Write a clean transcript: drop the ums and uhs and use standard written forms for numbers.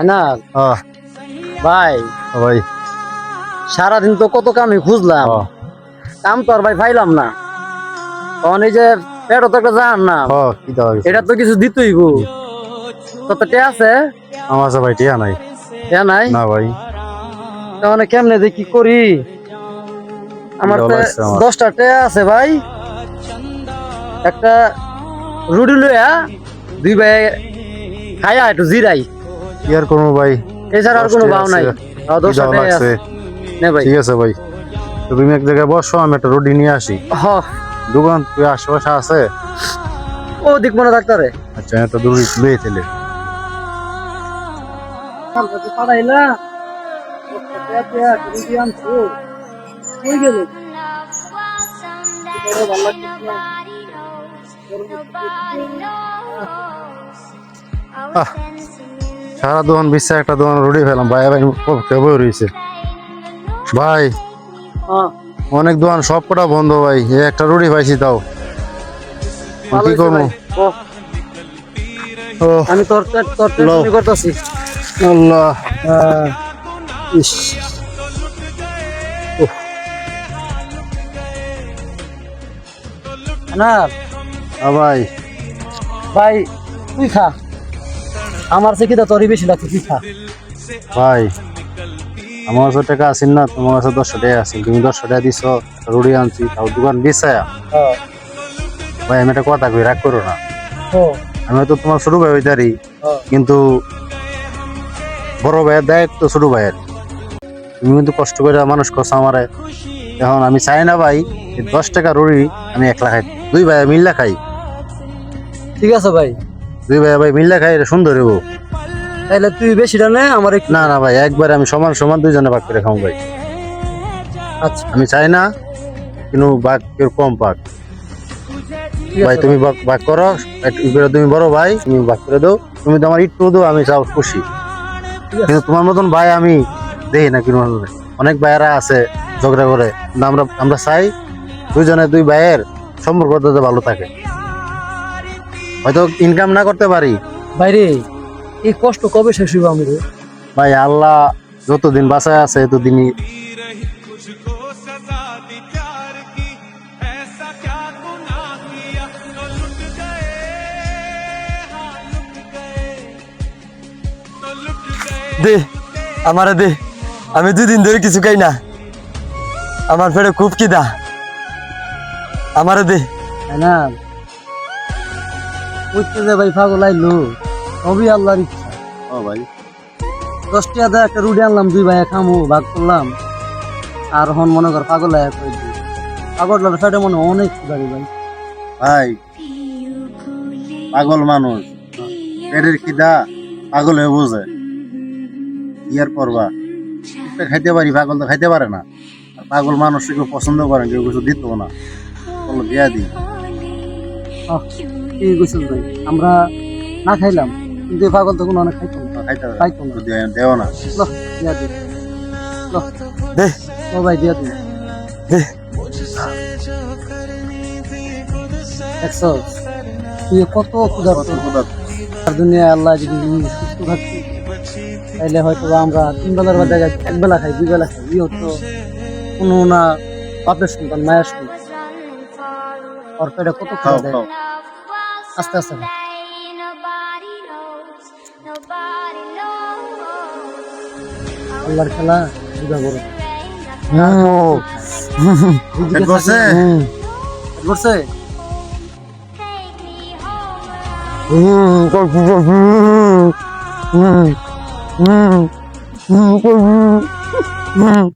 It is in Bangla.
না হ্যাঁ ভাই, ভাই। সারাদিন তো কত কামই খুঁজলাম, কাম তো আর ভাই পাইলাম না। তখন এই যে পেটও তো একটা জান না, কি দাও এটা তো কিছু দিতেই গো। কত টে আছে? আমার আছে ভাই, টিয়া নাই। টে নাই না ভাই, তাহলে কেমনে যে কি করি? আমার তো লাগছে আমার। 10টা টে আছে ভাই। একটা রুটি লইয়া দুই ভাই খাইয়া একটু জিরাই, কি আর করবো ভাই, এছাড়া আর কোনো ভাও নাই। কি 10টা দাও টে লাগছে। আছে নে ভাই। ঠিক আছে ভাই, তো তুমি এক জায়গায় বসো, আমি একটা রুটি নিয়ে আসি। হ, দোকান তুই আশেপাশে আছে? ও দিক মনে ডাক্তারে আচ্ছা, একটা রুটি লুয়ে তেলে। পাঠাইলা রুটি আনছো কই গেল? সারা দোকান বিশ্বাস একটা দোকান রুটি ফেলাম ভাই, ভাই কেবল রয়েছে ভাই। অনেক দোকান সব কটা বন্ধ ভাই, এই একটা রুটি পাইছি তাও। কি করবো? ও আমি তোর করতেছি। আল্লাহ, ইস না ভাই ভাই, তুই খা, আমার থেকে তো তোরই বেশি লাগছে, তুই খা। ভাই, আমার কাছে টাকা আসেন না, তোমার কাছে 10 টাকা আছে, তুমি 10 টাকা দিছ, রুটি আনছি তাও দোকান বিছায়া। ভাই আমি একটা কথা কই, রাগ করো না। আমি তো তোমার ছোট ভাই হইতারি, কিন্তু বড় ভাইয়ের দায়িত্ব ছোট ভাইয়ের। তুমি কিন্তু কষ্ট করে মানুষ করছো আমারে। এখন আমি চাই না ভাই 10 টাকা রুটি আমি একলা খাই, দুই ভাই মিল্লা খাই। ঠিক আছে ভাই, দুই ভাই মিল্লা খাই, এটা সুন্দর হইব। তাইলে তুই বেশিটা নে, আমার একটু। না না ভাই, একবারে আমি সমান সমান দুইজনে ভাগ করে খাও ভাই। আচ্ছা আমি চাই না কিন্তু ভাগ কেউ কম পাক। ঠিক ভাই আছে তুমি ভাগ করো, তুমি বড় ভাই, তুমি ভাগ করে দাও। তুমি তো আমার একটু দাও, আমি চাও খুশি। ঠিক আছে। কিন্তু তোমার মতন ভাই আমি দেখি না কিন্তু অনেক ভাইয়েরা আছে ঝগড়া করে, কিন্তু আমরা চাই দুইজনে দুই ভাইয়ের সম্পর্ক যাতে ভালো থাকে। হয়তো ইনকাম না করতে পারি বাইরে, এই কষ্ট কবে শেষ হইব আমি রে? ভাই, আল্লাহ যতদিন বাঁচায় আছে এতদিনই। দে আমারে দে, আমি 2 দিন ধরে কিছু খাই না, আমার পেটে খুব খিদা, আমারে দে। না বুঝতে যে ভাই, পাগল আইলো, সবই আল্লাহর ইচ্ছা। ও ভাই, 10 টাকা দিয়ে একটা রুটি আনলাম, দুই ভাই খামু, ভাগ করলাম। আর হন মনে কর পাগল আয়া কই দি, পাগল সাইডে মনে অনেক সুদারি ভাই। ভাই পাগল মানুষ, পেটের খিদা পাগল হয়ে বোঝে। কি আর করবা, একটা খাইতে পারি, পাগল তো খাইতে পারে না। আর পাগল মানুষ কেউ পছন্দ করেন, কেউ কিছু দিত না, বললো দিয়া দিই। ঠিক কইছিস ভাই, আমরা না খাইলাম, কিন্তু এই পাগল তখন অনেক খাইতো না। খাইতো না। দেও না। লহ, দিয়া দে। লহ, দে ও ভাই দিয়া দে। দে। দেখছো তুই কত ক্ষুধার্ত। আর দুনিয়ায় আল্লাহ যদি সুস্থ থাকতি, তাইলে হয়তো আমরা 3 বেলার জায়গায় 1 বেলা খাই, 2 বেলা খাই। ই হতো কোনো না বাপের সন্তান, মায়ের সন্তান, ওর পেটে কত খাওয়া দেয়। আস্তে আস্তে খা। আল্লাহর খেলা বুঝা বড়। করছে করছে হুম